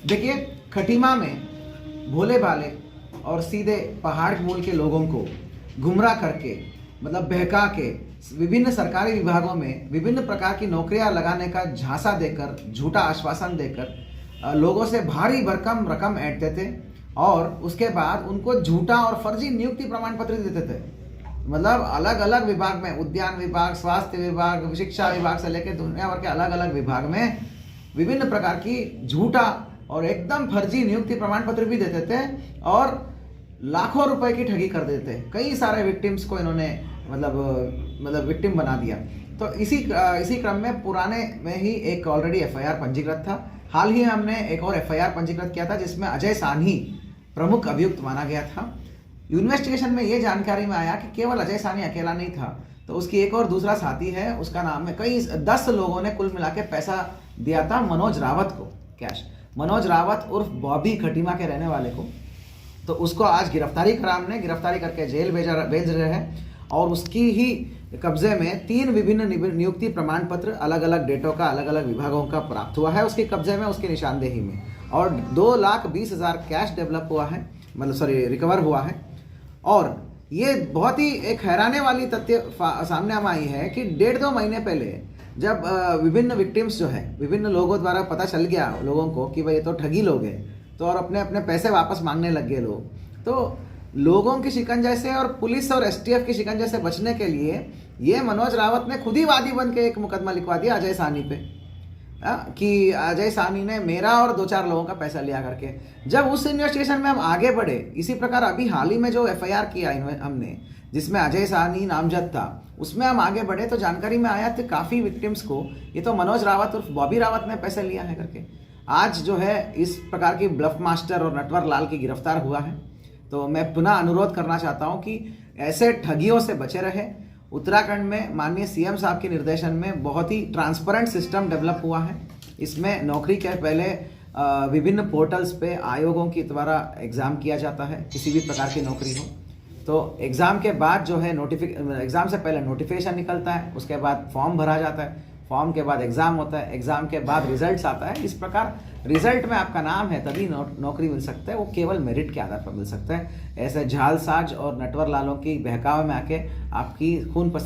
देखिए, खटीमा में भोले भाले और सीधे पहाड़ मूल के लोगों को गुमराह करके, मतलब बहका के, विभिन्न सरकारी विभागों में विभिन्न प्रकार की नौकरियां लगाने का झांसा देकर, झूठा आश्वासन देकर लोगों से भारी भरकम रकम ऐंठते थे और उसके बाद उनको झूठा और फर्जी नियुक्ति प्रमाण पत्र देते थे। मतलब अलग अलग विभाग में, उद्यान विभाग, स्वास्थ्य विभाग, शिक्षा विभाग से लेकर दुनिया भर के अलग अलग विभाग में विभिन्न प्रकार की झूठा और एकदम फर्जी नियुक्ति प्रमाण पत्र भी देते थे और लाखों रुपए की ठगी कर देते थे। कई सारे विक्टिम्स को इन्होंने मतलब विक्टिम बना दिया। तो इसी क्रम में पुराने में ही एक ऑलरेडी एफआईआर पंजीकृत था। हाल ही हमने एक और एफआईआर पंजीकृत किया था जिसमें अजय साहनी प्रमुख अभियुक्त माना गया था। इन्वेस्टिगेशन में ये जानकारी में आया कि केवल अजय साहनी अकेला नहीं था, तो उसकी एक और दूसरा साथी है, उसका नाम है, कई 10 लोगों ने कुल मिला के पैसा दिया था मनोज रावत को, कैश। मनोज रावत उर्फ बॉबी खटीमा के रहने वाले को। तो उसको आज गिरफ्तारी करके जेल भेज रहे हैं और उसकी ही कब्जे में 3 विभिन्न नियुक्ति प्रमाण पत्र अलग अलग डेटों का, अलग अलग विभागों का प्राप्त हुआ है उसके कब्जे में, उसकी निशानदेही में। और 2,20,000 कैश डेवलप हुआ है, रिकवर हुआ है। और ये बहुत ही एक हैराने वाली तथ्य सामने हम आई है कि 1.5-2 महीने पहले जब विभिन्न विक्टिम्स जो है, विभिन्न लोगों द्वारा पता चल गया लोगों को कि भाई ये तो ठगी लोग हैं, तो और अपने अपने पैसे वापस मांगने लग गए लोग। तो लोगों की शिकंजे से और पुलिस और एसटीएफ की शिकंजे से बचने के लिए ये मनोज रावत ने खुद ही वादी बन के एक मुकदमा लिखवा दिया अजय साहनी पे, कि अजय साहनी ने मेरा और 2-4 लोगों का पैसा लिया करके। जब उस इन्वेस्टिगेशन में हम आगे बढ़े, इसी प्रकार अभी हाल ही में जो एफआईआर किया हमने, जिसमें अजय साहनी नामजद था, उसमें हम आगे बढ़े तो जानकारी में आया कि काफ़ी विक्टिम्स को ये तो मनोज रावत और बॉबी रावत ने पैसे लिया है करके। आज जो है इस प्रकार की ब्लफ मास्टर और नटवर लाल की गिरफ्तार हुआ है। तो मैं पुनः अनुरोध करना चाहता हूं कि ऐसे ठगियों से बचे रहे। उत्तराखंड में माननीय सीएम साहब के निर्देशन में बहुत ही ट्रांसपेरेंट सिस्टम डेवलप हुआ है। इसमें नौकरी के पहले विभिन्न पोर्टल्स पे आयोगों के द्वारा एग्ज़ाम किया जाता है, किसी भी प्रकार की नौकरी हो। तो एग्ज़ाम के बाद जो है एग्ज़ाम से पहले नोटिफिकेशन निकलता है, उसके बाद फॉर्म भरा जाता है, फॉर्म के बाद एग्ज़ाम होता है, एग्ज़ाम के बाद रिजल्ट्स आता है। इस प्रकार रिजल्ट में आपका नाम है तभी नौकरी मिल सकता है, वो केवल मेरिट के आधार पर मिल सकता है। ऐसे झालसाज और नटवर लालों की बहकावे में आके आपकी खून पसीने